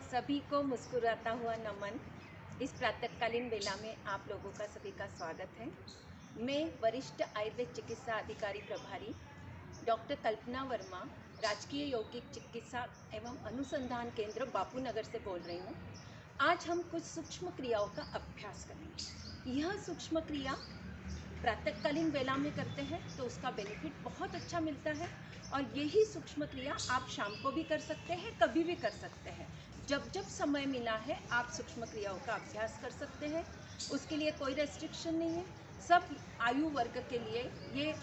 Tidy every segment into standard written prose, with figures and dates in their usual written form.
सभी को मुस्कुराता हुआ नमन। इस प्रातःकालीन बेला में आप लोगों का सभी का स्वागत है। मैं वरिष्ठ आयुर्वेद चिकित्सा अधिकारी प्रभारी डॉक्टर कल्पना वर्मा, राजकीय यौगिक चिकित्सा एवं अनुसंधान केंद्र बापू नगर से बोल रही हूँ। आज हम कुछ सूक्ष्म क्रियाओं का अभ्यास करेंगे। यह सूक्ष्म क्रिया प्रातःकालीन बेला में करते हैं तो उसका बेनिफिट बहुत अच्छा मिलता है, और यही सूक्ष्म क्रिया आप शाम को भी कर सकते हैं, कभी भी कर सकते हैं। जब जब समय मिला है आप सूक्ष्म क्रियाओं का अभ्यास कर सकते हैं। उसके लिए कोई रेस्ट्रिक्शन नहीं है, सब आयु वर्ग के लिए ये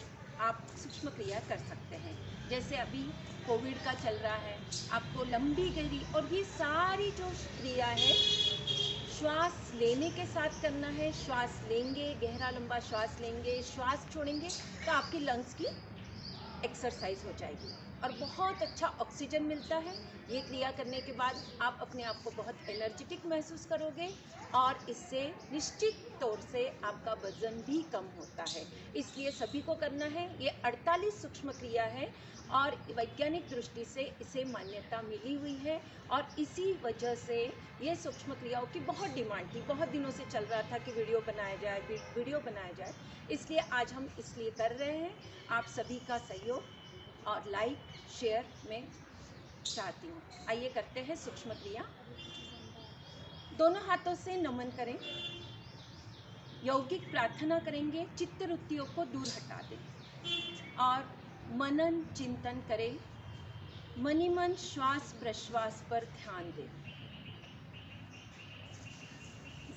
आप सूक्ष्म क्रिया कर सकते हैं। जैसे अभी कोविड का चल रहा है, आपको लंबी गहरी और ये सारी जो क्रिया है श्वास लेने के साथ करना है। श्वास लेंगे, गहरा लंबा श्वास लेंगे, श्वास छोड़ेंगे तो आपकी लंग्स की एक्सरसाइज हो जाएगी और बहुत अच्छा ऑक्सीजन मिलता है। ये क्रिया करने के बाद आप अपने आप को बहुत एनर्जेटिक महसूस करोगे और इससे निश्चित तौर से आपका वजन भी कम होता है। इसलिए सभी को करना है। ये 48 सूक्ष्म क्रिया है और वैज्ञानिक दृष्टि से इसे मान्यता मिली हुई है, और इसी वजह से ये सूक्ष्म क्रियाओं की बहुत डिमांड थी। बहुत दिनों से चल रहा था कि वीडियो बनाया जाए, इसलिए आज हम इसलिए कर रहे हैं। आप सभी का सहयोग और लाइक शेयर में चाहती हूँ। आइए करते हैं सूक्ष्म क्रिया। दोनों हाथों से नमन करें, यौगिक प्रार्थना करेंगे, चित्त वृत्तियों को दूर हटा दें और मनन चिंतन करें। मनी मन श्वास प्रश्वास पर ध्यान दें।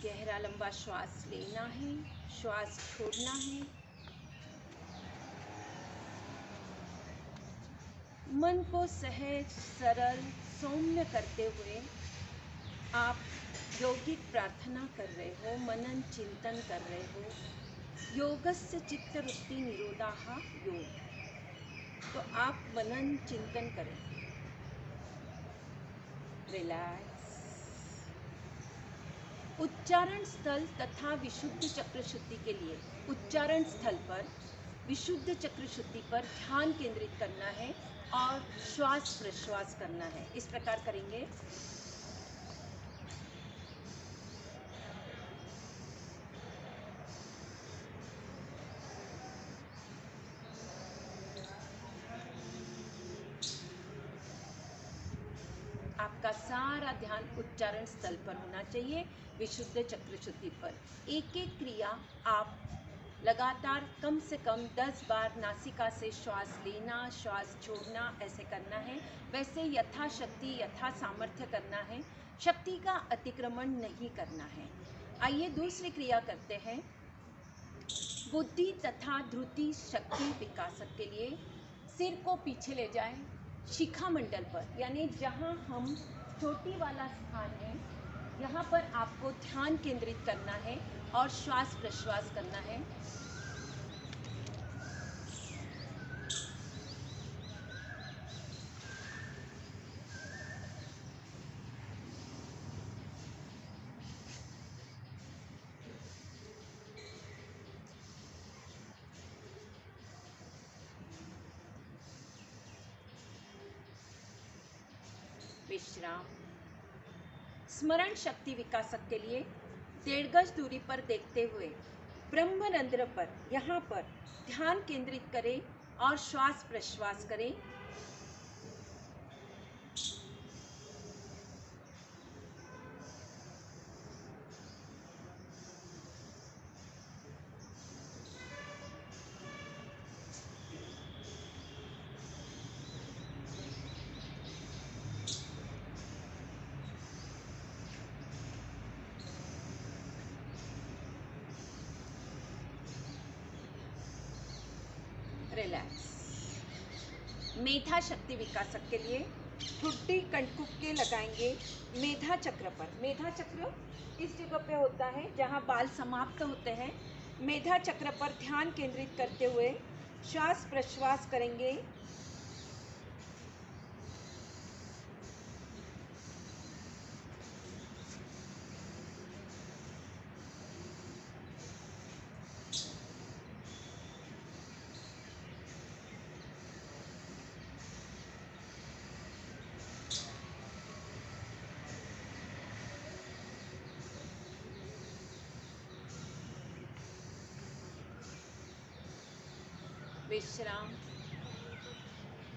गहरा लंबा श्वास लेना है, श्वास छोड़ना है। मन को सहज सरल सौम्य करते हुए आप यौगिक प्रार्थना कर रहे हो, मनन चिंतन कर रहे हो। योगस्य चित्तवृत्ति निरोधाः योग। तो आप मनन चिंतन करें। रिलैक्स। उच्चारण स्थल तथा विशुद्ध चक्र शुद्धि के लिए उच्चारण स्थल पर विशुद्ध चक्र शुद्धि पर ध्यान केंद्रित करना है और श्वास प्रश्वास करना है। इस प्रकार करेंगे। आपका सारा ध्यान उच्चारण स्थल पर होना चाहिए, विशुद्ध चक्र शुद्धि पर। एक एक क्रिया आप लगातार कम से कम 10 बार नासिका से श्वास लेना, श्वास छोड़ना ऐसे करना है। वैसे यथाशक्ति यथा सामर्थ्य करना है, शक्ति का अतिक्रमण नहीं करना है। आइए दूसरी क्रिया करते हैं। बुद्धि तथा धृति शक्ति विकासक के लिए सिर को पीछे ले जाएं, शिखा मंडल पर, यानी जहां हम चोटी वाला स्थान है यहाँ पर आपको ध्यान केंद्रित करना है और श्वास प्रश्वास करना है। विश्राम। स्मरण शक्ति विकासक के लिए 1.5 गज दूरी पर देखते हुए ब्रह्मरंध्र पर यहाँ पर ध्यान केंद्रित करें और श्वास प्रश्वास करें। रिलैक्स। मेधा शक्ति विकासक के लिए ठुड्डी कंटकुक्के लगाएंगे मेधा चक्र पर। मेधा चक्र इस जगह पे होता है जहाँ बाल समाप्त होते हैं। मेधा चक्र पर ध्यान केंद्रित करते हुए श्वास प्रश्वास करेंगे। विश्राम।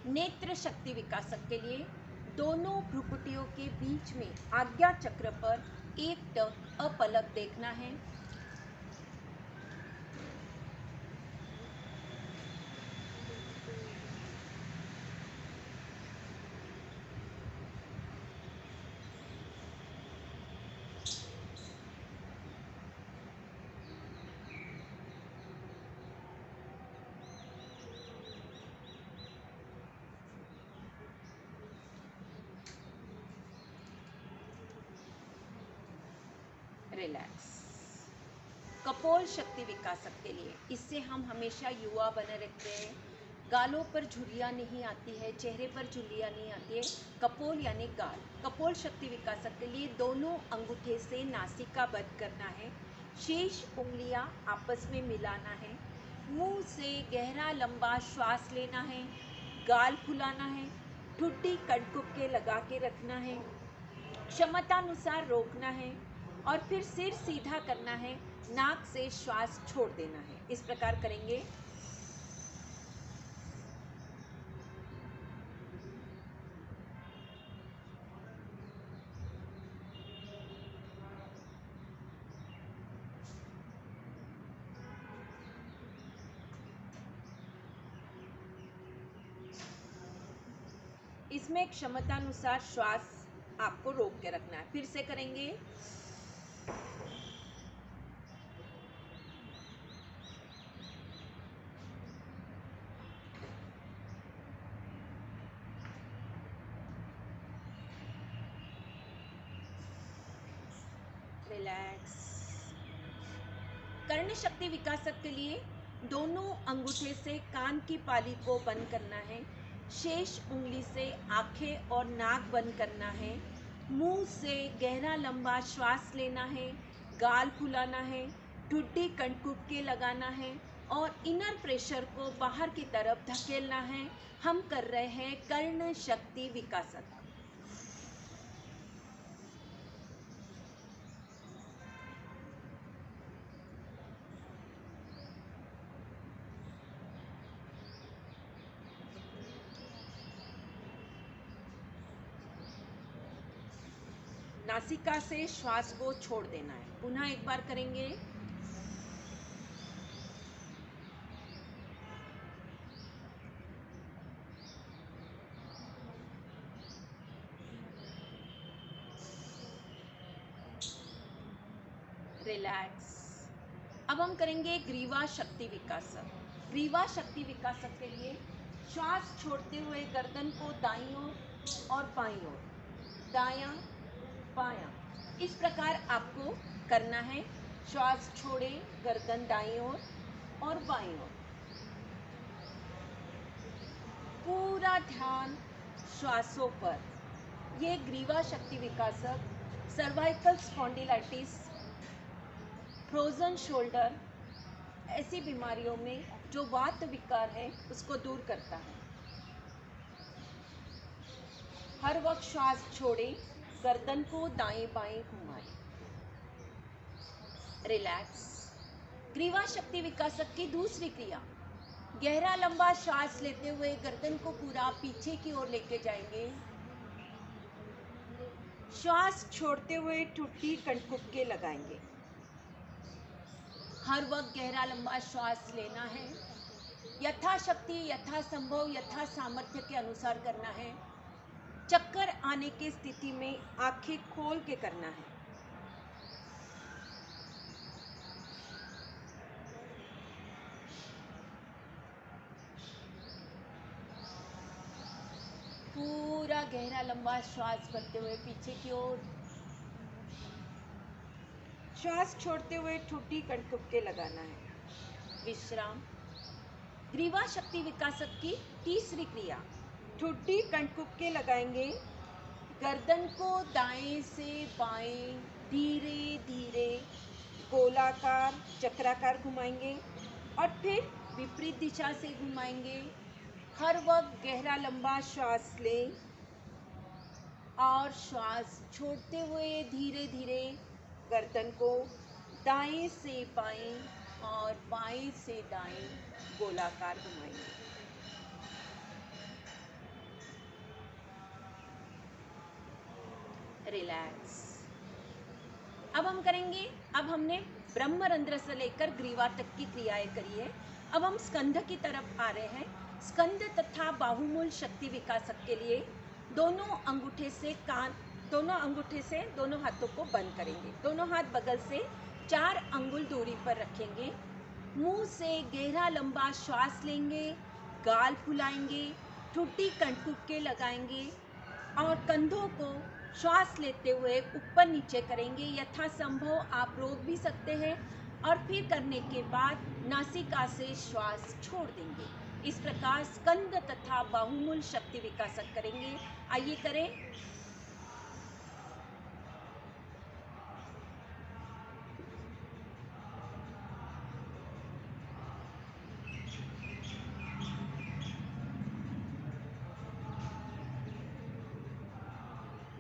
नेत्र शक्ति विकासक के लिए दोनों भ्रुकुटियों के बीच में आज्ञा चक्र पर एकटक अपलक देखना है। रिलैक्स। कपोल शक्ति विकासक के लिए, इससे हम हमेशा युवा बने रहते हैं। गालों पर झुर्रियाँ नहीं आती है, चेहरे पर झुर्रियाँ नहीं आती है। कपोल यानी गाल। कपोल शक्ति विकासक के लिए दोनों अंगूठे से नासिका बंद करना है, शेष उंगलियां आपस में मिलाना है, मुंह से गहरा लंबा श्वास लेना है, गाल फुलाना है, ठुड्डी कटकुप के लगा के रखना है, क्षमतानुसार रोकना है और फिर सिर सीधा करना है, नाक से श्वास छोड़ देना है। इस प्रकार करेंगे। इसमें क्षमतानुसार श्वास आपको रोक के रखना है। फिर से करेंगे। रिलैक्स। कर्ण शक्ति विकासक के लिए दोनों अंगूठे से कान की पाली को बंद करना है, शेष उंगली से आंखें और नाक बंद करना है, मुंह से गहरा लंबा श्वास लेना है, गाल फुलाना है, ठुड्डी कटकुप के लगाना है और इनर प्रेशर को बाहर की तरफ धकेलना है। हम कर रहे हैं कर्ण शक्ति विकासक। नासिका से श्वास को छोड़ देना है। पुनः एक बार करेंगे। रिलैक्स। अब हम करेंगे ग्रीवा शक्ति विकासक। ग्रीवा शक्ति विकासक के लिए श्वास छोड़ते हुए गर्दन को दाईं ओर और बाईं ओर, दायां बायां, इस प्रकार आपको करना है। श्वास छोड़े, गर्दन दाईं ओर और बाईं ओर, पूरा ध्यान श्वासों पर। ये ग्रीवा शक्ति विकासक सर्वाइकल स्पॉन्डिलाइटिस, फ्रोजन शोल्डर, ऐसी बीमारियों में जो वात विकार है उसको दूर करता है। हर वक्त श्वास छोड़े, गर्दन को दाएं बाएं घुमाएं। रिलैक्स। ग्रीवा शक्ति विकासक की दूसरी क्रिया, गहरा लंबा श्वास लेते हुए गर्दन को पूरा पीछे की ओर लेके जाएंगे। श्वास छोड़ते हुए ठुड्डी कटकुप के लगाएंगे। हर वक्त गहरा लंबा श्वास लेना है, यथाशक्ति, यथासंभव, यथा सामर्थ्य के अनुसार करना है। चक्कर आने की स्थिति में आंखें खोल के करना है। पूरा गहरा लंबा श्वास भरते हुए पीछे की ओर, श्वास छोड़ते हुए ठुड्डी कटकुप के लगाना है। विश्राम। ग्रीवा शक्ति विकासक की तीसरी क्रिया, ठुड्डी कटकुप के लगाएंगे। गर्दन को दाएं से बाएं धीरे धीरे गोलाकार चक्राकार घुमाएंगे और फिर विपरीत दिशा से घुमाएंगे। हर वक्त गहरा लंबा श्वास लें और श्वास छोड़ते हुए धीरे धीरे गर्दन को दाएं से बाएं और बाएं से दाएं गोलाकार घुमाएंगे। रिलैक्स। अब हम करेंगे, अब हमने ब्रह्मरंध्र से लेकर ग्रीवा तक की क्रियाएं करी है। अब हम स्कंध की तरफ आ रहे हैं। स्कंध तथा बाहुमूल शक्ति विकासक के लिए दोनों अंगूठे से दोनों हाथों को बंद करेंगे। दोनों हाथ बगल से 4 अंगुल दूरी पर रखेंगे। मुंह से गहरा लंबा श्वास लेंगे, गाल फुलाएंगे, ठुड्डी कंठकूप के लगाएंगे और कंधों को श्वास लेते हुए ऊपर नीचे करेंगे। यथासंभव आप रोक भी सकते हैं और फिर करने के बाद नासिका से श्वास छोड़ देंगे। इस प्रकार स्कंद तथा बाहुमूल शक्ति विकासक करेंगे। आइए करें।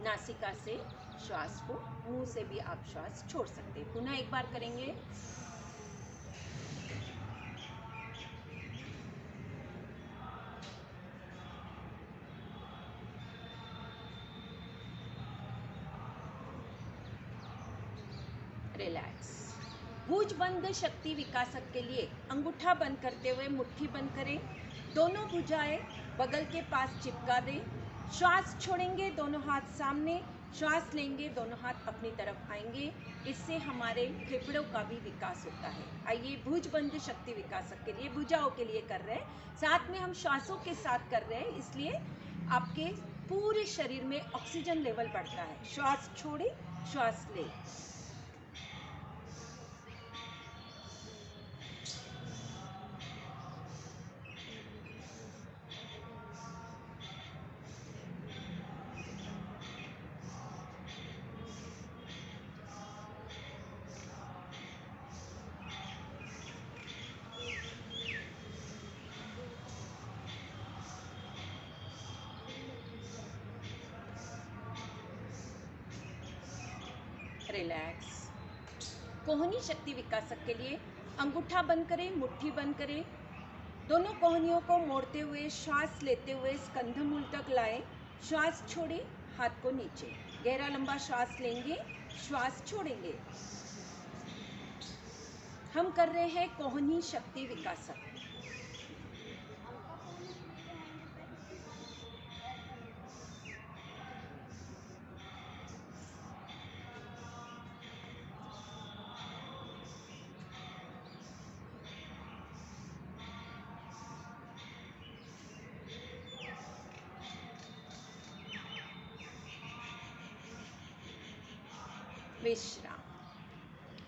नासिका से श्वास को, मुंह से भी आप श्वास छोड़ सकते हैं। पुनः एक बार करेंगे। रिलैक्स। भुजबंध शक्ति विकासक के लिए अंगूठा बंद करते हुए मुट्ठी बंद करें। दोनों भुजाएं बगल के पास चिपका दें। श्वास छोड़ेंगे, दोनों हाथ सामने। श्वास लेंगे, दोनों हाथ अपनी तरफ आएंगे। इससे हमारे फेफड़ों का भी विकास होता है। आइए भुजबंध शक्ति विकासक के लिए भुजाओं के लिए कर रहे हैं, साथ में हम श्वासों के साथ कर रहे हैं, इसलिए आपके पूरे शरीर में ऑक्सीजन लेवल बढ़ता है। श्वास छोड़े, श्वास ले। रिलैक्स। कोहनी शक्ति विकासक के लिए अंगूठा बंद करें, मुट्ठी बंद करें। दोनों कोहनियों को मोड़ते हुए श्वास लेते हुए स्कंध मूल तक लाएं। श्वास छोड़े, हाथ को नीचे। गहरा लंबा श्वास लेंगे, श्वास छोड़ेंगे। हम कर रहे हैं कोहनी शक्ति विकासक। विश्राम।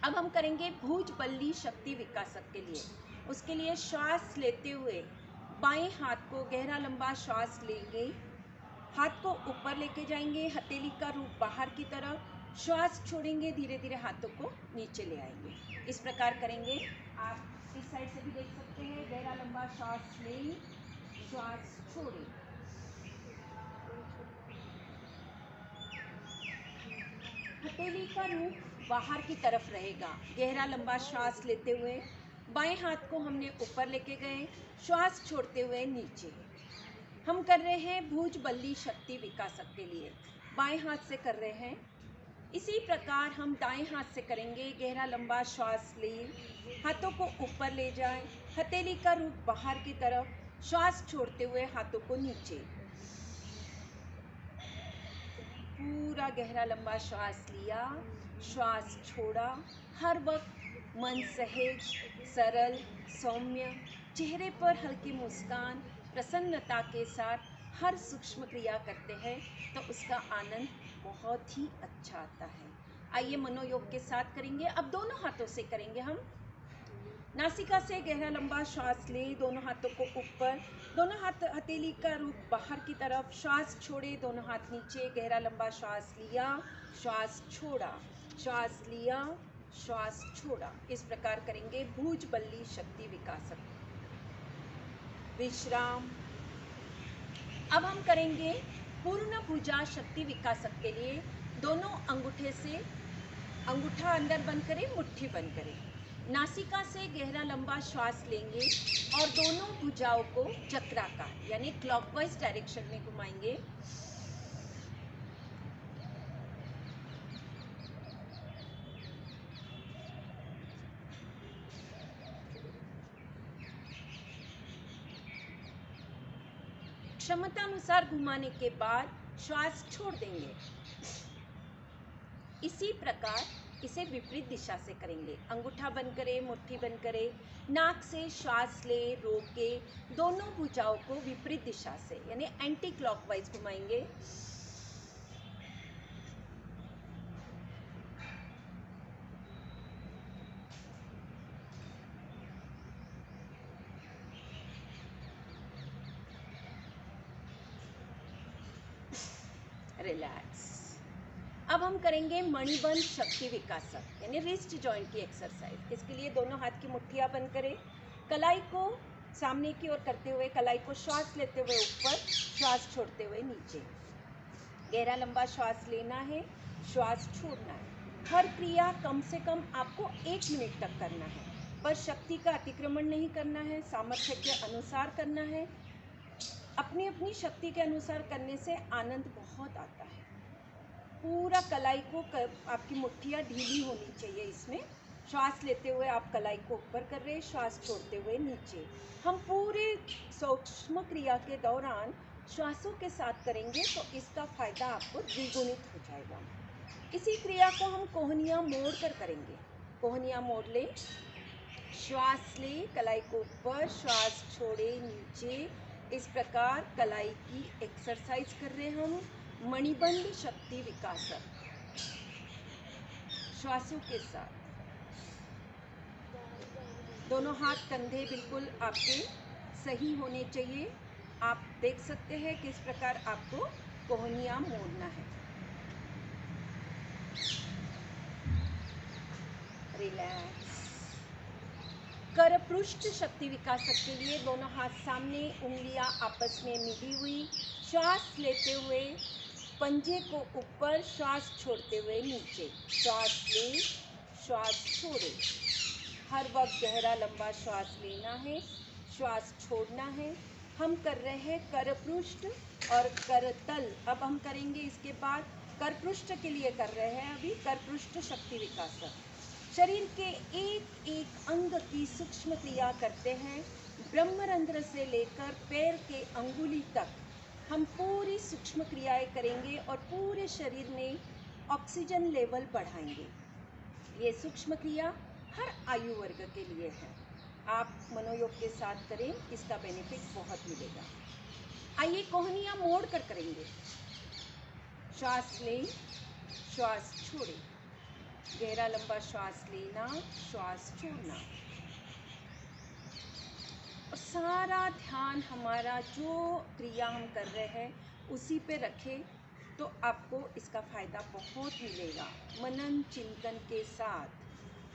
अब हम करेंगे भुज बल्ली शक्ति विकासक के लिए। उसके लिए श्वास लेते हुए बाएं हाथ को गहरा लंबा श्वास लेंगे, हाथ को ऊपर लेके जाएंगे, हथेली का रूप बाहर की तरफ। श्वास छोड़ेंगे, धीरे धीरे हाथों को नीचे ले आएंगे। इस प्रकार करेंगे। आप इस साइड से भी देख सकते हैं। गहरा लंबा श्वास लें, श्वास छोड़ें। हथेली का रूप बाहर की तरफ रहेगा। गहरा लंबा श्वास लेते हुए बाएं हाथ को हमने ऊपर लेके गए, श्वास छोड़ते हुए नीचे। हम कर रहे हैं भुज बल्ली शक्ति विकासक के लिए, बाएं हाथ से कर रहे हैं। इसी प्रकार हम दाएं हाथ से करेंगे। गहरा लंबा श्वास लें, हाथों को ऊपर ले जाएं, हथेली का रूप बाहर की तरफ, श्वास छोड़ते हुए हाथों को नीचे। पूरा गहरा लंबा श्वास लिया, श्वास छोड़ा। हर वक्त मन सहज, सरल, सौम्य, चेहरे पर हल्की मुस्कान, प्रसन्नता के साथ हर सूक्ष्म क्रिया करते हैं तो उसका आनंद बहुत ही अच्छा आता है। आइए मनोयोग के साथ करेंगे। अब दोनों हाथों से करेंगे हम। नासिका से गहरा लंबा श्वास लें, दोनों हाथों को ऊपर, दोनों हाथ हथेली का रूप बाहर की तरफ। श्वास छोड़े, दोनों हाथ नीचे। गहरा लंबा श्वास लिया, श्वास छोड़ा, श्वास लिया, श्वास छोड़ा। इस प्रकार करेंगे भुज बल्ली शक्ति विकासक। विश्राम। अब हम करेंगे पूर्ण भुजा शक्ति विकासक के लिए दोनों अंगूठे से, अंगूठा अंदर बंद करें, मुट्ठी बंद करें। नासिका से गहरा लंबा श्वास लेंगे और दोनों भुजाओं को चक्राकार यानी क्लॉकवाइज डायरेक्शन में घुमाएंगे। क्षमता अनुसार घुमाने के बाद श्वास छोड़ देंगे। इसी प्रकार इसे विपरीत दिशा से करेंगे। अंगूठा बंद करें, मुट्ठी बंद करें, नाक से श्वास ले, रोके, दोनों भुजाओं को विपरीत दिशा से यानी एंटी क्लॉकवाइज घुमाएंगे। रिलैक्स। अब हम करेंगे मणिबंध शक्ति विकासक यानी रिस्ट जॉइंट की एक्सरसाइज। इसके लिए दोनों हाथ की मुट्ठियां बंद करें, कलाई को सामने की ओर करते हुए, कलाई को श्वास लेते हुए ऊपर, श्वास छोड़ते हुए नीचे। गहरा लंबा श्वास लेना है, श्वास छोड़ना है। हर क्रिया कम से कम आपको 1 मिनट तक करना है, पर शक्ति का अतिक्रमण नहीं करना है, सामर्थ्य के अनुसार करना है। अपनी अपनी शक्ति के अनुसार करने से आनंद बहुत आता है। पूरा कलाई को आपकी मुट्ठियाँ ढीली होनी चाहिए। इसमें श्वास लेते हुए आप कलाई को ऊपर कर रहे हैं, श्वास छोड़ते हुए नीचे। हम पूरे सूक्ष्म क्रिया के दौरान श्वासों के साथ करेंगे तो इसका फायदा आपको द्विगुणित हो जाएगा। इसी क्रिया को हम कोहनियाँ मोड़ कर करेंगे। कोहनियाँ मोड़ ले, श्वास ले, कलाई को ऊपर, श्वास छोड़े नीचे। इस प्रकार कलाई की एक्सरसाइज कर रहे हैं हम। मणिबंध शक्ति विकासक श्वासों के साथ। दोनों हाथ कंधे बिल्कुल आपके सही होने चाहिए। आप देख सकते हैं किस प्रकार आपको कोहनियाँ मोड़ना है। रिलैक्स। करपृष्ठ शक्ति विकासक के लिए दोनों हाथ सामने, उंगलियां आपस में मिली हुई। श्वास लेते हुए पंजे को ऊपर, श्वास छोड़ते हुए नीचे। श्वास ले, श्वास छोड़े। हर वक्त गहरा लंबा श्वास लेना है, श्वास छोड़ना है। हम कर रहे हैं करपृष्ठ और करतल। अब हम करेंगे इसके बाद करपृष्ठ के लिए कर रहे हैं अभी करपृष्ठ शक्ति विकासक। शरीर के एक एक अंग की सूक्ष्म क्रिया करते हैं। ब्रह्मरंध्र से लेकर पैर के अंगुली तक हम पूरी सूक्ष्म क्रियाएं करेंगे और पूरे शरीर में ऑक्सीजन लेवल बढ़ाएंगे। ये सूक्ष्म क्रिया हर आयु वर्ग के लिए है। आप मनोयोग के साथ करें, इसका बेनिफिट बहुत मिलेगा। आइए कोहनियाँ मोड़ कर करेंगे। श्वास लें, श्वास छोड़ें। गहरा लंबा श्वास लेना, श्वास छोड़ना। और सारा ध्यान हमारा जो क्रिया हम कर रहे हैं उसी पे रखें तो आपको इसका फ़ायदा बहुत मिलेगा। मनन चिंतन के साथ,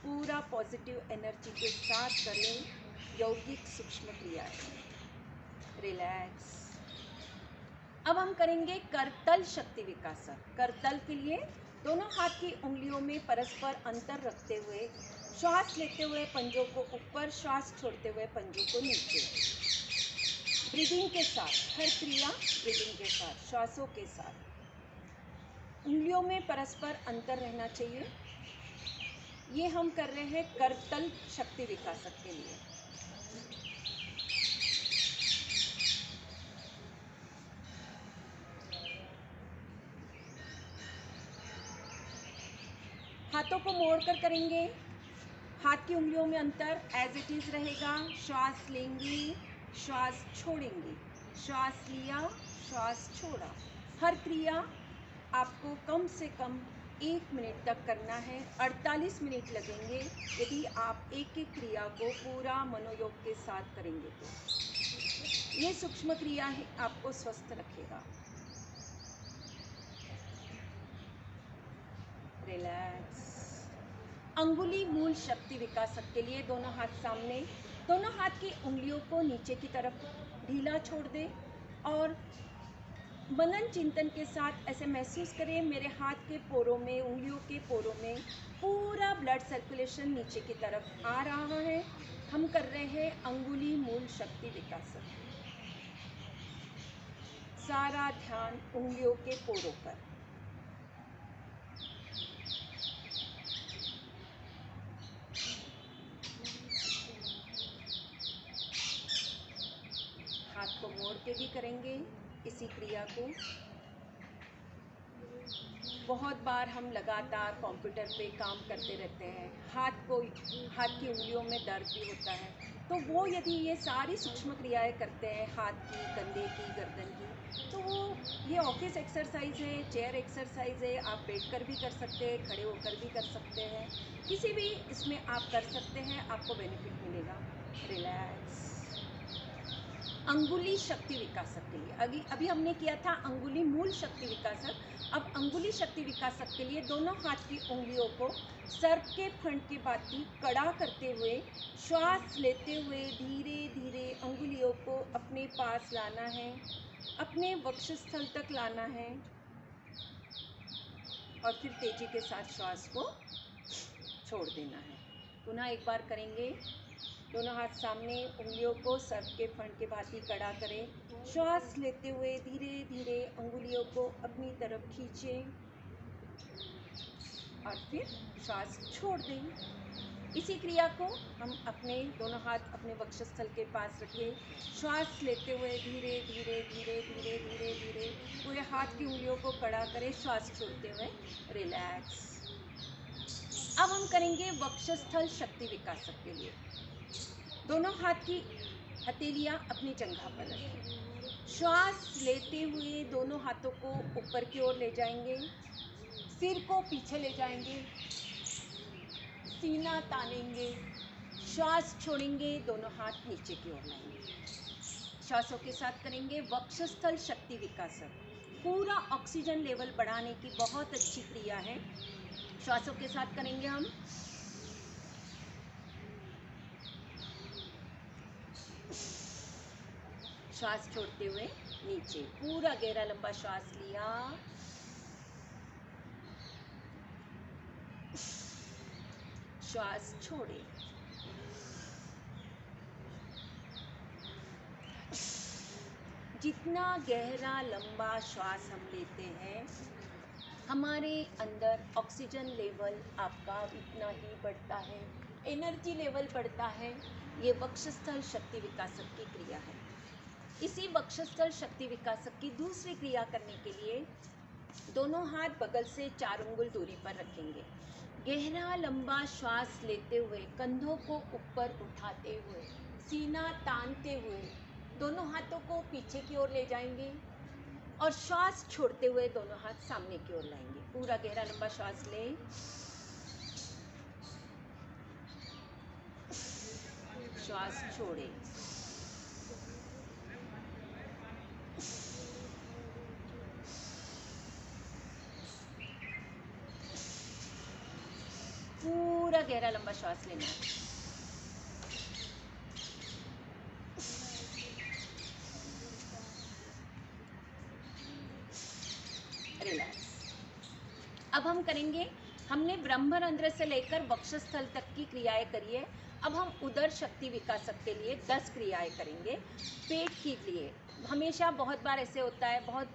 पूरा पॉजिटिव एनर्जी के साथ करें यौगिक सूक्ष्म क्रियाएं। रिलैक्स। अब हम करेंगे करतल शक्ति विकासक। करतल के लिए दोनों हाथ की उंगलियों में परस्पर अंतर रखते हुए श्वास लेते हुए पंजों को ऊपर, श्वास छोड़ते हुए पंजों को नीचे। ब्रीदिंग के साथ, हर क्रिया ब्रीदिंग के साथ, श्वासों के साथ। उंगलियों में परस्पर अंतर रहना चाहिए। ये हम कर रहे हैं करतल शक्ति विकासक के लिए। हाथों को मोड़कर करेंगे। हाथ की उंगलियों में अंतर एज इट इज रहेगा। श्वास लेंगी, श्वास छोड़ेंगी, श्वास लिया, श्वास छोड़ा। हर क्रिया आपको कम से कम 1 मिनट तक करना है। 48 मिनट लगेंगे यदि आप एक एक क्रिया को पूरा मनोयोग के साथ करेंगे तो। ये सूक्ष्म क्रिया ही आपको स्वस्थ रखेगा। रिलैक्स। अंगुली मूल शक्ति विकासक के लिए दोनों हाथ सामने, दोनों हाथ की उंगलियों को नीचे की तरफ ढीला छोड़ दें और मनन चिंतन के साथ ऐसे महसूस करें मेरे हाथ के पोरों में, उंगलियों के पोरों में पूरा ब्लड सर्कुलेशन नीचे की तरफ आ रहा है। हम कर रहे हैं अंगुली मूल शक्ति विकासक। सारा ध्यान उंगलियों के पोरों पर। हाथ को मोड़ के भी करेंगे इसी क्रिया को। बहुत बार हम लगातार कंप्यूटर पे काम करते रहते हैं, हाथ की उंगलियों में दर्द भी होता है, तो वो यदि ये सारी सूक्ष्म क्रियाएं करते हैं, हाथ की, कंधे की, गर्दन की, तो वो ये ऑफिस एक्सरसाइज है, चेयर एक्सरसाइज है। आप बैठकर भी कर सकते हैं, खड़े होकर भी कर सकते हैं, किसी भी इसमें आप कर सकते हैं, आपको बेनिफिट मिलेगा। रिलैक्स। अंगुली शक्ति विकासक के लिए अभी हमने किया था अंगुली मूल शक्ति विकासक। अब अंगुली शक्ति विकासक के लिए दोनों हाथ की उंगलियों को सर्प के फंड की भांति कड़ा करते हुए श्वास लेते हुए धीरे धीरे अंगुलियों को अपने पास लाना है, अपने वक्षस्थल तक लाना है और फिर तेजी के साथ श्वास को छोड़ देना है। पुनः एक बार करेंगे। दोनों हाथ सामने, उंगलियों को सर्प के फंड के भांति कड़ा करें। श्वास लेते हुए धीरे धीरे अंगुलियों को अपनी तरफ खींचें और फिर श्वास छोड़ दें। इसी क्रिया को हम अपने दोनों हाथ अपने वक्षस्थल के पास रखें। श्वास लेते हुए धीरे धीरे धीरे धीरे धीरे धीरे पूरे हाथ की उंगलियों को कड़ा करें। श्वास छोड़ते हुए रिलैक्स। अब हम करेंगे वक्षस्थल शक्ति विकासक के लिए। दोनों हाथ की हथेलियां अपनी जंघा पर रखें। श्वास लेते हुए दोनों हाथों को ऊपर की ओर ले जाएंगे, सिर को पीछे ले जाएंगे, सीना तानेंगे। श्वास छोड़ेंगे, दोनों हाथ नीचे की ओर लाएंगे। श्वासों के साथ करेंगे वक्षस्थल शक्ति विकासक। पूरा ऑक्सीजन लेवल बढ़ाने की बहुत अच्छी क्रिया है। श्वासों के साथ करेंगे हम। श्वास छोड़ते हुए नीचे, पूरा गहरा लंबा श्वास लिया, श्वास छोड़े। जितना गहरा लंबा श्वास हम लेते हैं, हमारे अंदर ऑक्सीजन लेवल आपका उतना ही बढ़ता है, एनर्जी लेवल बढ़ता है। ये वक्षस्थल शक्ति विकासक की क्रिया है। इसी वक्षस्थल शक्ति विकासक की दूसरी क्रिया करने के लिए दोनों हाथ बगल से 4 उंगल दूरी पर रखेंगे। गहरा लंबा श्वास लेते हुए कंधों को ऊपर उठाते हुए, सीना तानते हुए दोनों हाथों को पीछे की ओर ले जाएंगे और श्वास छोड़ते हुए दोनों हाथ सामने की ओर लाएंगे। पूरा गहरा लंबा श्वास लें, श्वास छोड़ें। पूरा गहरा लंबा श्वास लेना है। रिलैक्स। अब हम करेंगे, हमने ब्रह्मरंध्र से लेकर वक्षस्थल तक की क्रियाएं करी है। अब हम उदर शक्ति विकासक के लिए 10 क्रियाएं करेंगे। पेट के लिए हमेशा बहुत बार ऐसे होता है, बहुत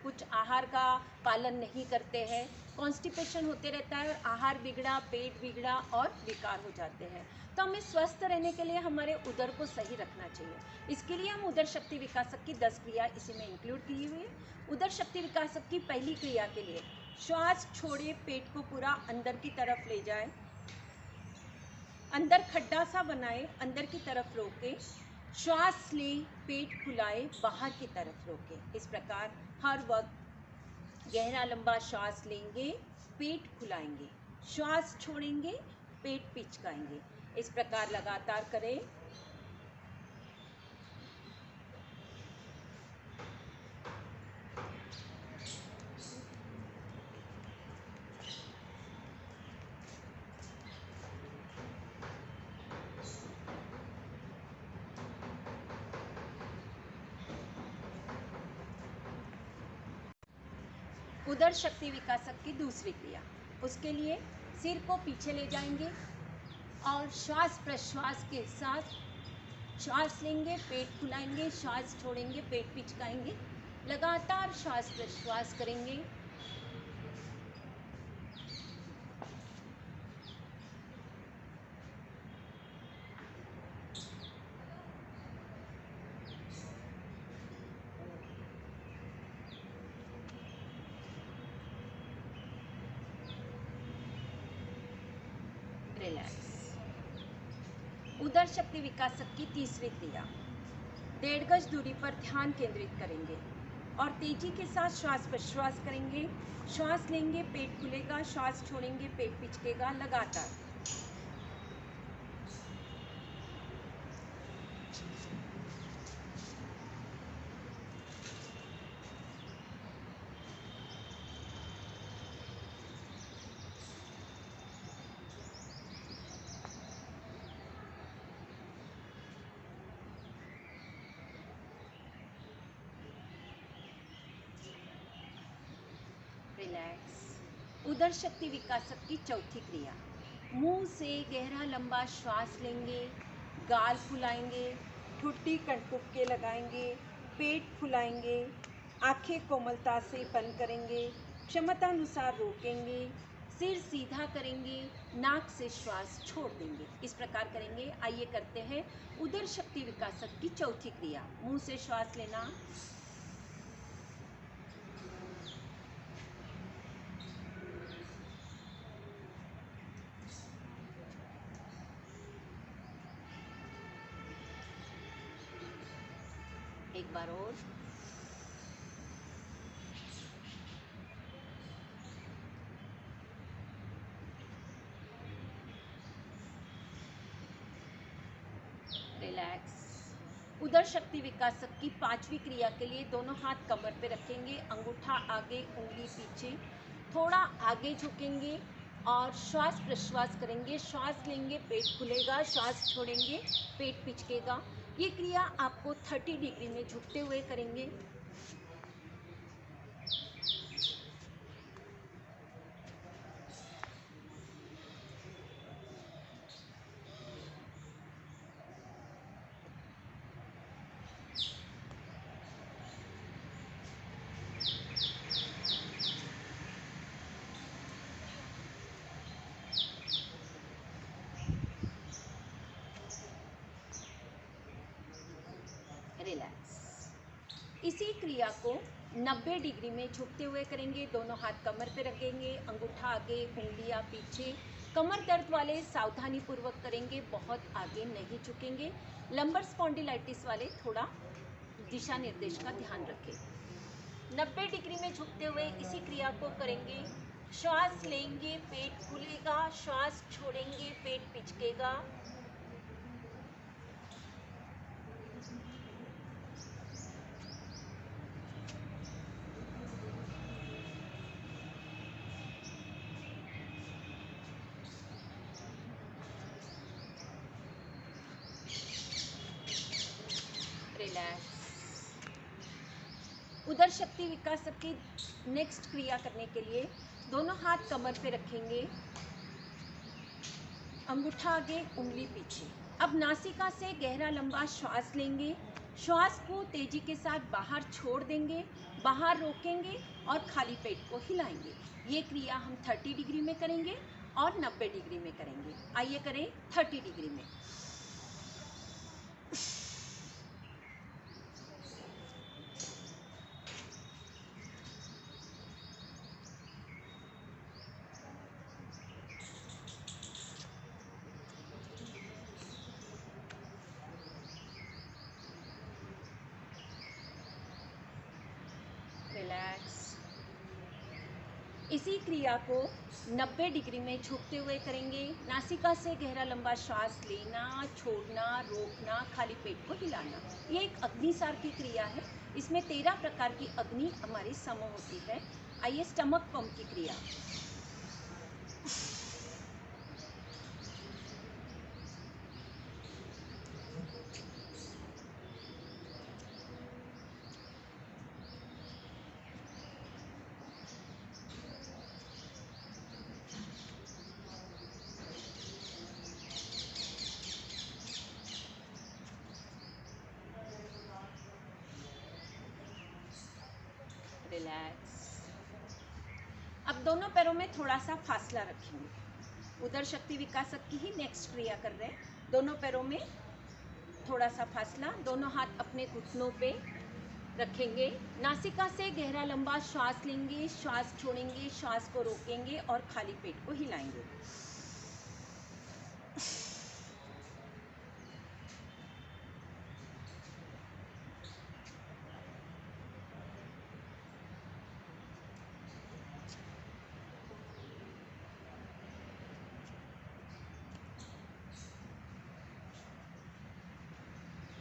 कुछ आहार का पालन नहीं करते हैं, कॉन्स्टिपेशन होते रहता है और आहार बिगड़ा, पेट बिगड़ा और विकार हो जाते हैं। तो हमें स्वस्थ रहने के लिए हमारे उदर को सही रखना चाहिए। इसके लिए हम उदर शक्ति विकासक की 10 क्रिया इसी में इंक्लूड की हुई है। उदर शक्ति विकासक की पहली क्रिया के लिए श्वास छोड़े, पेट को पूरा अंदर की तरफ ले जाए, अंदर खड्डा सा बनाए, अंदर की तरफ रोके, श्वास ले, पेट फुलाए, बाहर की तरफ रोके। इस प्रकार हर वक्त गहरा लंबा श्वास लेंगे, पेट फुलाएंगे, श्वास छोड़ेंगे, पेट पिचकाएंगे। इस प्रकार लगातार करें। उदर शक्ति विकासक की दूसरी क्रिया। उसके लिए सिर को पीछे ले जाएंगे और श्वास प्रश्वास के साथ श्वास लेंगे, पेट फुलाएंगे, श्वास छोड़ेंगे, पेट पिचकाएंगे, लगातार श्वास प्रश्वास करेंगे। रिलैक्स। उदर शक्ति विकासक की तीसरी क्रिया, 1.5 गज दूरी पर ध्यान केंद्रित करेंगे और तेजी के साथ श्वास प्रश्वास करेंगे। श्वास लेंगे, पेट खुलेगा, श्वास छोड़ेंगे, पेट पिचकेगा, लगातार। रिलैक्स। उदर शक्ति विकासक की चौथी क्रिया, मुंह से गहरा लंबा श्वास लेंगे, गाल फुलाएंगे, ठुड्डी कटपुटके लगाएंगे, पेट फुलाएंगे, आंखें कोमलता से बंद करेंगे, क्षमतानुसार रोकेंगे, सिर सीधा करेंगे, नाक से श्वास छोड़ देंगे। इस प्रकार करेंगे। आइए करते हैं उदर शक्ति विकासक की चौथी क्रिया। मुंह से श्वास लेना, एक बार और, रिलैक्स। उदर शक्ति विकासक की पांचवी क्रिया के लिए दोनों हाथ कमर पे रखेंगे, अंगूठा आगे, उंगली पीछे, थोड़ा आगे झुकेंगे और श्वास प्रश्वास करेंगे। श्वास लेंगे, पेट खुलेगा, श्वास छोड़ेंगे, पेट पिचकेगा। ये क्रिया आपको 30 डिग्री में झुकते हुए करेंगे। रिलैक्स। इसी क्रिया को 90 डिग्री में झुकते हुए करेंगे। दोनों हाथ कमर पे रखेंगे, अंगूठा आगे, उंगलियां पीछे। कमर दर्द वाले सावधानी पूर्वक करेंगे, बहुत आगे नहीं झुकेंगे। लंबर स्पॉन्डिलाइटिस वाले थोड़ा दिशा निर्देश का ध्यान रखें। 90 डिग्री में झुकते हुए इसी क्रिया को करेंगे। श्वास लेंगे, पेट फूलेगा, श्वास छोड़ेंगे, पेट पिचकेगा। रिलैक्स। उदर शक्ति विकासक की नेक्स्ट क्रिया करने के लिए दोनों हाथ कमर पे रखेंगे, अंगूठा आगे, उंगली पीछे। अब नासिका से गहरा लंबा श्वास लेंगे, श्वास को तेजी के साथ बाहर छोड़ देंगे, बाहर रोकेंगे और खाली पेट को हिलाएंगे। ये क्रिया हम 30 डिग्री में करेंगे और 90 डिग्री में करेंगे। आइए करें 30 डिग्री में। रिलैक्स। इसी क्रिया को 90 डिग्री में झुकते हुए करेंगे। नासिका से गहरा लंबा श्वास लेना, छोड़ना, रोकना, खाली पेट को हिलाना। ये एक अग्निसार की क्रिया है। इसमें 13 प्रकार की अग्नि हमारी सम होती है। आइए स्टमक पंप की क्रिया। रिलैक्स। अब दोनों पैरों में थोड़ा सा फासला रखेंगे। उदर शक्ति विकासक की ही नेक्स्ट क्रिया कर रहे हैं। दोनों पैरों में थोड़ा सा फासला, दोनों हाथ अपने घुटनों पे रखेंगे। नासिका से गहरा लंबा श्वास लेंगे, श्वास छोड़ेंगे, श्वास को रोकेंगे और खाली पेट को हिलाएंगे।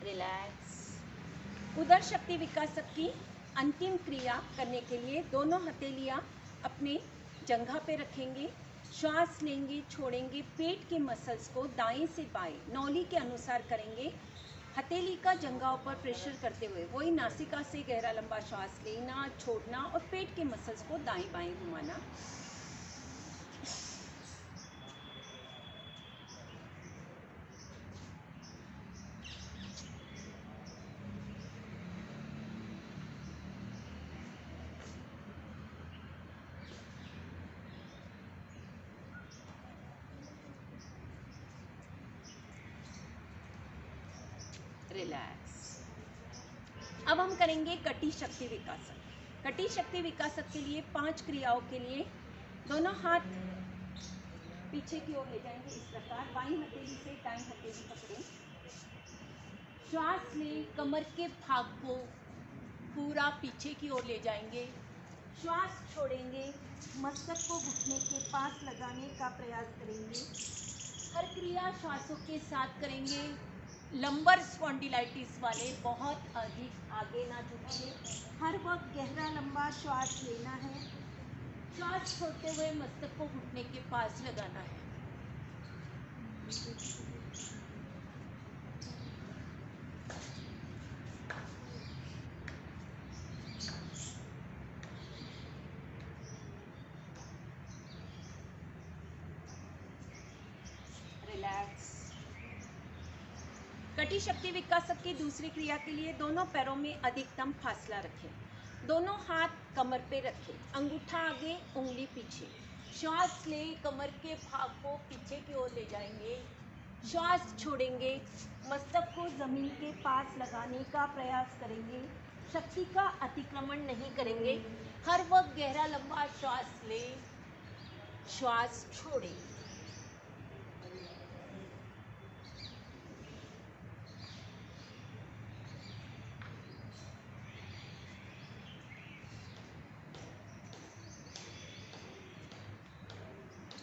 रिलैक्स। उदर शक्ति विकासक की अंतिम क्रिया करने के लिए दोनों हथेलियां अपने जंघा पे रखेंगे, श्वास लेंगे, छोड़ेंगे, पेट के मसल्स को दाएं से बाएं नौली के अनुसार करेंगे। हथेली का जंघाओं पर प्रेशर करते हुए वही नासिका से गहरा लंबा श्वास लेना, छोड़ना और पेट के मसल्स को दाएं बाएं घुमाना। रिलैक्स। अब हम करेंगे कटी शक्ति विकासक। कटी शक्ति विकासक के लिए 5 क्रियाओं के लिए दोनों हाथ पीछे की ओर ले जाएंगे इस प्रकार। बाईं हथेली से दाईं हथेली पकड़ें, श्वास लें, कमर के भाग को पूरा पीछे की ओर ले जाएंगे, श्वास छोड़ेंगे, मस्तक को घुटने के पास लगाने का प्रयास करेंगे। हर क्रिया श्वासों के साथ करेंगे। लंबर स्पॉन्डिलाइटिस वाले बहुत अधिक आगे ना झुकिए। हर वक्त गहरा लंबा श्वास लेना है, श्वास छोड़ते हुए मस्तक को घुटने के पास लगाना है। रिलैक्स। कटी शक्ति विकासक की दूसरी क्रिया के लिए दोनों पैरों में अधिकतम फासला रखें। दोनों हाथ कमर पे रखें, अंगूठा आगे, उंगली पीछे। श्वास लें, कमर के भाग को पीछे की ओर ले जाएंगे, श्वास छोड़ेंगे, मस्तक को जमीन के पास लगाने का प्रयास करेंगे। शक्ति का अतिक्रमण नहीं करेंगे। हर वक्त गहरा लंबा श्वास लें, श्वास छोड़ें।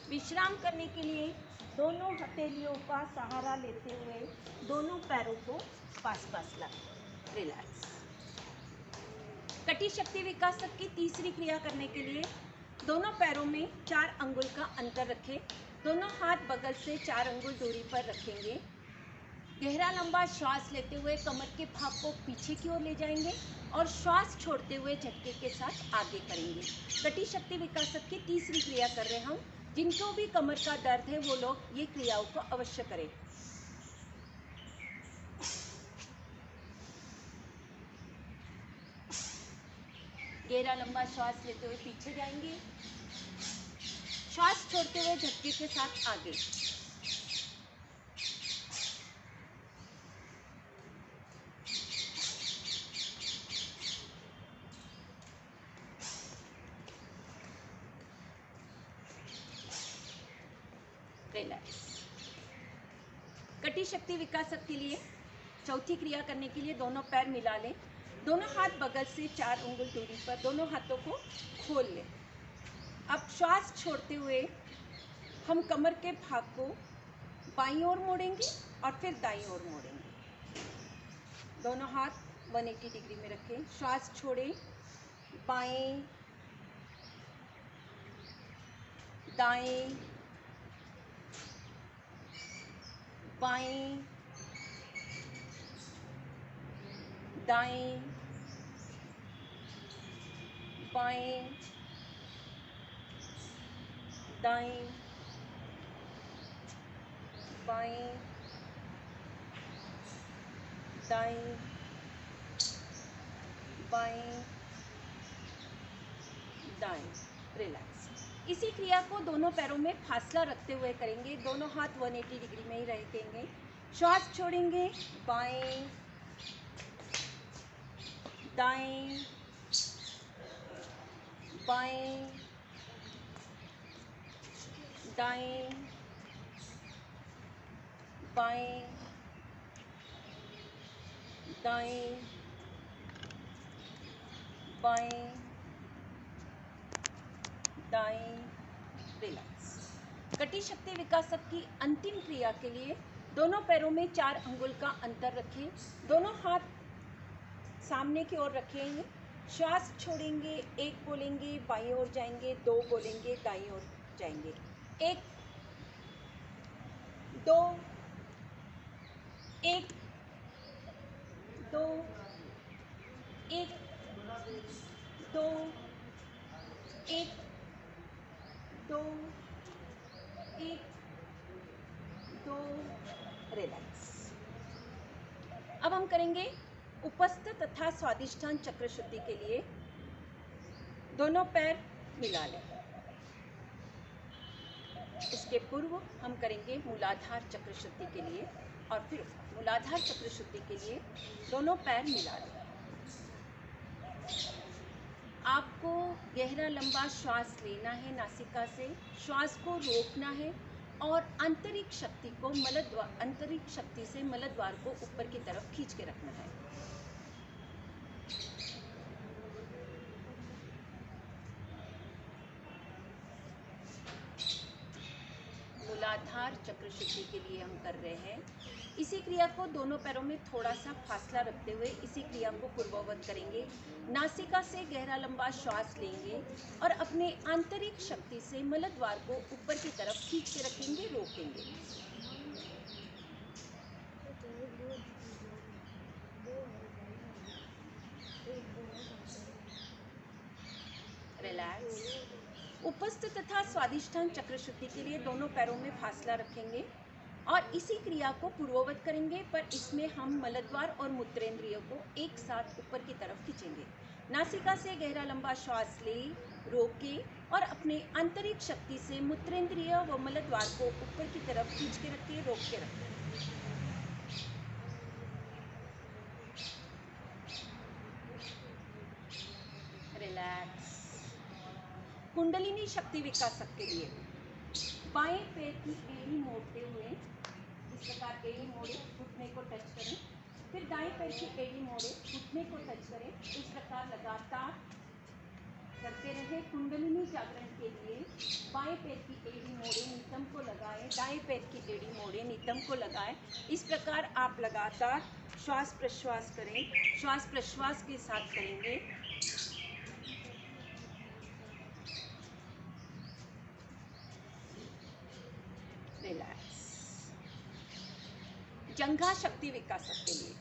विश्राम करने के लिए दोनों हथेलियों का सहारा लेते हुए दोनों पैरों को पास पास लाएं। रिलैक्स। कटी शक्ति विकासक की तीसरी क्रिया करने के लिए दोनों पैरों में 4 अंगुल का अंतर रखें। दोनों हाथ बगल से 4 अंगुल दूरी पर रखेंगे। गहरा लंबा श्वास लेते हुए कमर के भाग को पीछे की ओर ले जाएंगे और श्वास छोड़ते हुए झटके के साथ आगे करेंगे। कटी शक्ति विकासक की तीसरी क्रिया कर रहे हैं हम। जिनको भी कमर का दर्द है वो लोग ये क्रियाओं को अवश्य करें। गहरा लंबा श्वास लेते हुए पीछे जाएंगे, श्वास छोड़ते हुए झटके के साथ आगे। रिलैक्स। कटी शक्ति विकासक के लिए चौथी क्रिया करने के लिए दोनों पैर मिला लें। दोनों हाथ बगल से 4 उंगल दूरी पर दोनों हाथों को खोल लें। अब श्वास छोड़ते हुए हम कमर के भाग को बाईं ओर मोड़ेंगे और फिर दाईं ओर मोड़ेंगे। दोनों हाथ 180 डिग्री में रखें। श्वास छोड़ें, बाएं, दाएं, बाएं, दाएं, बाएं, दाएं, बाएं, दाएं, बाएं, दाएं, रिलैक्स। इसी क्रिया को दोनों पैरों में फासला रखते हुए करेंगे। दोनों हाथ 180 डिग्री में ही रखेंगे। श्वास छोड़ेंगे, बाएं दाएं बाएं दाएं बाएं दाएं बाएं दाएं, रिलैक्स। कटी शक्ति विकासक की अंतिम क्रिया के लिए दोनों पैरों में 4 अंगुल का अंतर रखें। दोनों हाथ सामने की ओर रखेंगे। श्वास छोड़ेंगे, 1 बोलेंगे, बाईं ओर जाएंगे, 2 बोलेंगे, दाईं ओर जाएंगे। 1 2 1 2 1 2 1 2 1 2, रिलैक्स। अब हम करेंगे उपस्थ तथा स्वादिष्ठान चक्र शुद्धि के लिए दोनों पैर मिला लें। इसके पूर्व हम करेंगे मूलाधार चक्र शुद्धि के लिए, और फिर मूलाधार चक्र शुद्धि के लिए दोनों पैर मिला लें। आपको गहरा लंबा श्वास लेना है नासिका से, श्वास को रोकना है और आंतरिक शक्ति को आंतरिक शक्ति से मलद्वार को ऊपर की तरफ खींच के रखना है। मूलाधार चक्र शुद्धि के लिए हम कर रहे हैं। इसी क्रिया को दोनों पैरों में थोड़ा सा फासला रखते हुए इसी क्रिया को पूर्ववत करेंगे। नासिका से गहरा लंबा श्वास लेंगे और अपने आंतरिक शक्ति से मलद्वार को ऊपर की तरफ खींच के रखेंगे, रोकेंगे। रिलैक्स। उपस्थ तथा स्वादिष्ठान चक्र शुद्धि के लिए दोनों पैरों में फासला रखेंगे और इसी क्रिया को पूर्ववत करेंगे, पर इसमें हम मलद्वार और मूत्रेंद्रिय को एक साथ ऊपर की तरफ खींचेंगे। नासिका से गहरा लंबा श्वास ले, रोके और अपने आंतरिक शक्ति से मूत्रेंद्रिय व मलद्वार को ऊपर की तरफ खींच के रखिए, रोक के रखिए। रिलैक्स। कुंडलिनी शक्ति विकासक के लिए बाएं पैर की एड़ी मोड़ते हुए इस प्रकार एड़ी मोड़े, घुटने को टच करें, फिर दाएं पैर की एड़ी मोड़े, घुटने को टच करें। इस प्रकार लगातार करते रहे। कुंडलिनी जागरण के लिए बाएं पैर की एड़ी मोड़े, नितंब को लगाएं, दाएं पैर की एड़ी मोड़े, नितंब को लगाएं। इस प्रकार आप लगातार श्वास प्रश्वास करें। श्वास प्रश्वास के साथ करेंगे। रिलैक्स। जंघा शक्ति विकासक के लिए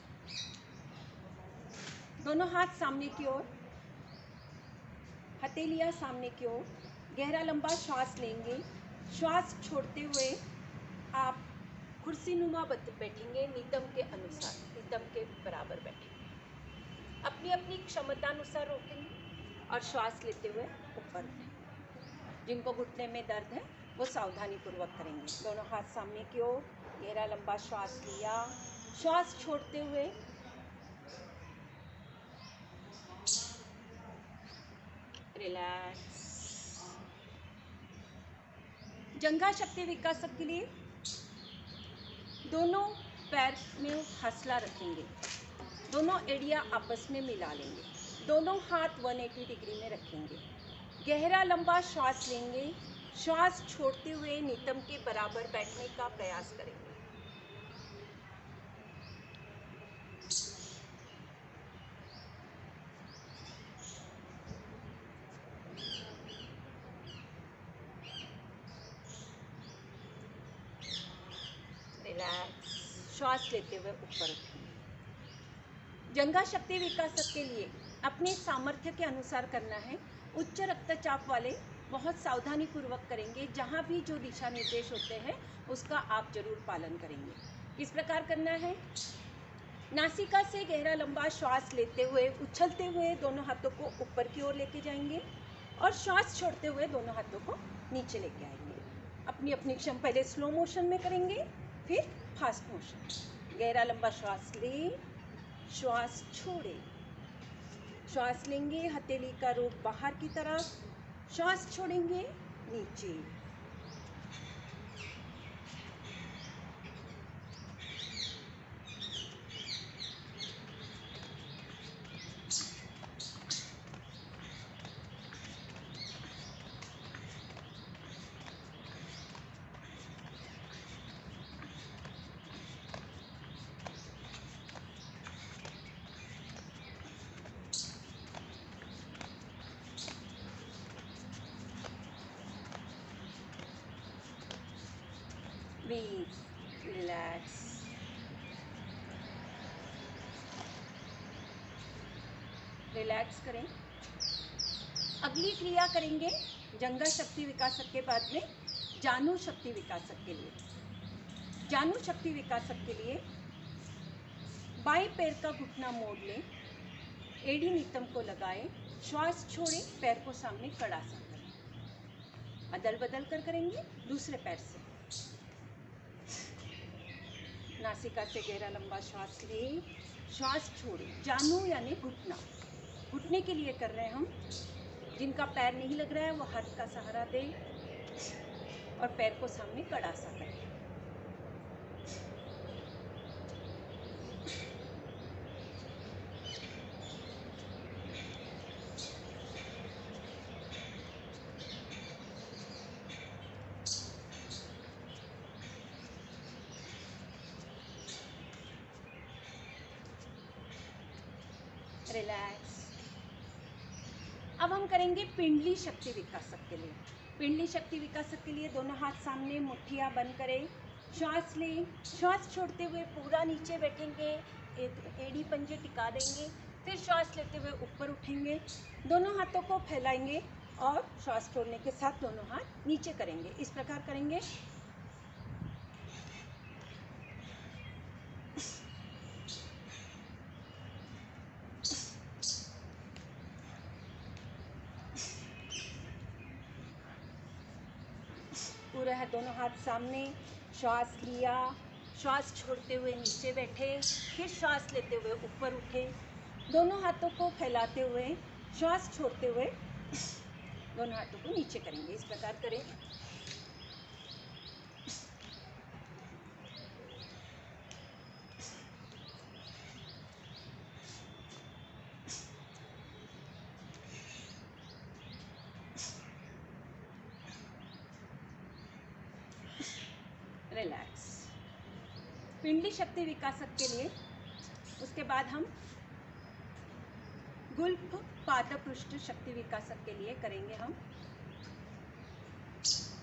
दोनों हाथ सामने की ओर, हथेलियां सामने की ओर, गहरा लंबा श्वास लेंगे। श्वास छोड़ते हुए आप कुर्सी नुमा बैठेंगे, नितंब के अनुसार, नितंब के बराबर बैठेंगे। अपनी अपनी क्षमतानुसार रोकेंगे और श्वास लेते हुए ऊपर उठेंगे। जिनको घुटने में दर्द है वो सावधानी पूर्वक करेंगे। दोनों हाथ सामने की ओर, गहरा लंबा श्वास लिया, श्वास छोड़ते हुए रिलैक्स। जंघा शक्ति विकासक के लिए दोनों पैर में फासला रखेंगे, दोनों एड़ियां आपस में मिला लेंगे, दोनों हाथ 180 डिग्री में रखेंगे, गहरा लंबा श्वास लेंगे, श्वास छोड़ते हुए नितंब के बराबर बैठने का प्रयास करेंगे। रिलैक्स। श्वास लेते हुए ऊपर उठेंगे। जंघा शक्ति विकासक के लिए अपने सामर्थ्य के अनुसार करना है। उच्च रक्तचाप वाले बहुत सावधानी पूर्वक करेंगे। जहाँ भी जो दिशा निर्देश होते हैं उसका आप जरूर पालन करेंगे। किस प्रकार करना है? नासिका से गहरा लंबा श्वास लेते हुए उछलते हुए दोनों हाथों को ऊपर की ओर लेके जाएंगे। और श्वास छोड़ते हुए दोनों हाथों को नीचे लेके आएंगे। अपनी अपनी क्षम पहले स्लो मोशन में करेंगे, फिर फास्ट मोशन। गहरा लंबा श्वास ले, श्वास छोड़े, श्वास लेंगे, हथेली का रुख बाहर की तरफ, श्वास छोड़ेंगे नीचे। Breathe, relax. रिलैक्स करें। अगली क्रिया करेंगे जंघा शक्ति विकासक के बाद में जानु शक्ति विकासक के लिए। जानु शक्ति विकासक के लिए बाएं पैर का घुटना मोड़ लें, एड़ी नितंब को लगाएं, श्वास छोड़ें, पैर को सामने कड़ासा करें। अदल बदल कर करेंगे दूसरे पैर से। नासिका से गहरा लंबा श्वास लें, श्वास छोड़ें। जानु यानी घुटना, घुटने के लिए कर रहे हैं हम। जिनका पैर नहीं लग रहा है वो हाथ का सहारा दें और पैर को सामने कड़ासा करें। रिलैक्स। अब हम करेंगे पिंडली शक्ति विकासक के लिए। पिंडली शक्ति विकासक के लिए दोनों हाथ सामने, मुट्ठियाँ बंद करें, श्वास लें, श्वास छोड़ते हुए पूरा नीचे बैठेंगे, एड़ी पंजे टिका देंगे, फिर श्वास लेते हुए ऊपर उठेंगे, दोनों हाथों को फैलाएंगे और श्वास छोड़ने के साथ दोनों हाथ नीचे करेंगे। इस प्रकार करेंगे। पूरा है, दोनों हाथ सामने, श्वास लिया, श्वास छोड़ते हुए नीचे बैठे, फिर श्वास लेते हुए ऊपर उठे, दोनों हाथों को फैलाते हुए श्वास छोड़ते हुए दोनों हाथों को नीचे करेंगे। इस प्रकार करें। रिलैक्स। पिंडली शक्ति विकासक के लिए उसके बाद हम गुल्फ पादपृष्ठ शक्ति विकासक के लिए करेंगे। हम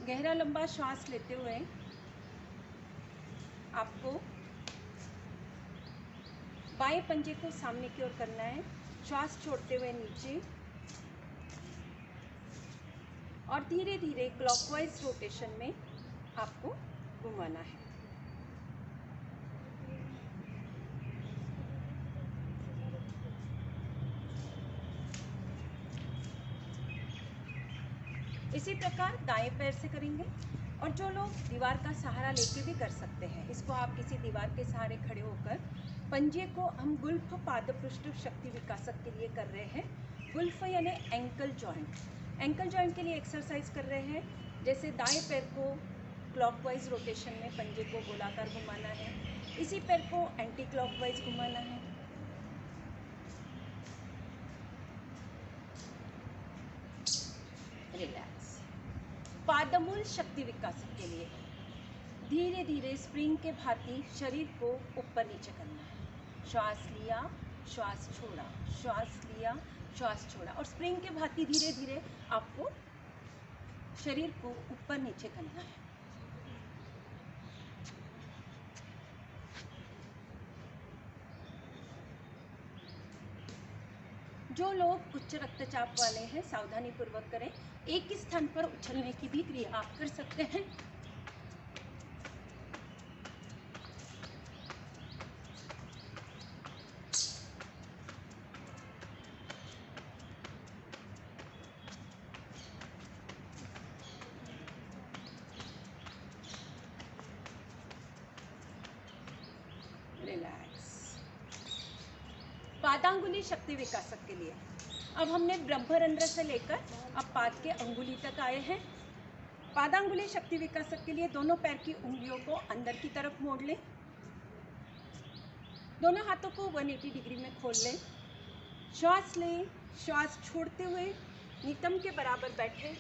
गहरा लंबा श्वास लेते हुए आपको बाएं पंजे को सामने की ओर करना है, श्वास छोड़ते हुए नीचे और धीरे धीरे क्लॉकवाइज रोटेशन में आपको घुमाना है। इसी प्रकार दाएं पैर से करेंगे। और जो लोग दीवार का सहारा लेके भी कर सकते हैं, इसको आप किसी दीवार के सहारे खड़े होकर पंजे को हम गुल्फ पादपृष्ठ शक्ति विकासक के लिए कर रहे हैं। गुल्फ यानी एंकल जॉइंट। एंकल जॉइंट के लिए एक्सरसाइज कर रहे हैं, जैसे दाएं पैर को क्लॉकवाइज रोटेशन में पंजे को गोलाकार घुमाना है, इसी पैर को एंटी क्लॉकवाइज घुमाना है। रिलैक्स। पादमूल शक्ति विकासक के लिए धीरे धीरे स्प्रिंग के भांति शरीर को ऊपर नीचे करना है। श्वास लिया, श्वास छोड़ा, श्वास लिया, श्वास छोड़ा, और स्प्रिंग के भांति धीरे धीरे आपको शरीर को ऊपर नीचे करना है। जो लोग उच्च रक्तचाप वाले हैं सावधानी पूर्वक करें। एक ही स्थान पर उछलने की भी क्रिया आप कर सकते हैं। पादांगुली शक्ति विकासक के लिए। अब हमने ब्रह्मरंध्र से लेकर अब पाद के अंगुली तक आए हैं। पादांगुली शक्ति विकासक के लिए दोनों पैर की उंगलियों को अंदर की तरफ मोड़ लें, दोनों हाथों को 180 डिग्री में खोल लें, श्वास लें, श्वास छोड़ते हुए नितंब के बराबर बैठें।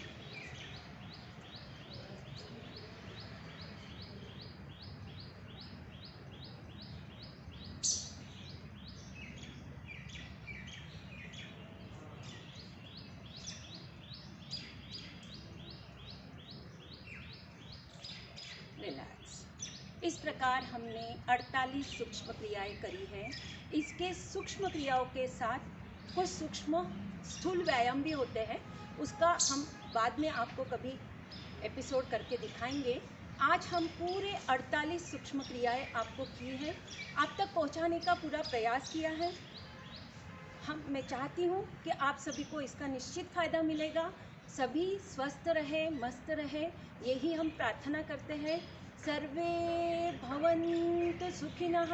रिलैक्स। इस प्रकार हमने 48 सूक्ष्म क्रियाएं करी हैं। इसके सूक्ष्म क्रियाओं के साथ कुछ सूक्ष्म स्थूल व्यायाम भी होते हैं, उसका हम बाद में आपको कभी एपिसोड करके दिखाएंगे। आज हम पूरे 48 सूक्ष्म क्रियाएं आपको की हैं, आप तक पहुंचाने का पूरा प्रयास किया है। मैं चाहती हूँ कि आप सभी को इसका निश्चित फ़ायदा मिलेगा, सभी स्वस्थ रहे, मस्त रहे, यही हम प्रार्थना करते हैं। सर्वे भवन्तु सुखिनः,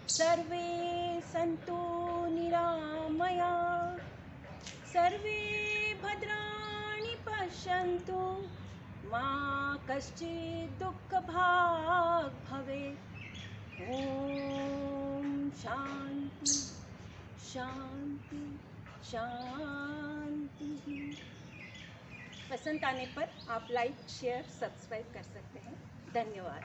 सर्वे सन्तु निरामयाः, सर्वे भद्राणि पश्यन्तु, मा कश्चित् दुःखभाग् भवेत्। ॐ शान्ति शांति शांति। पसंद आने पर आप लाइक, शेयर, सब्सक्राइब कर सकते हैं। धन्यवाद।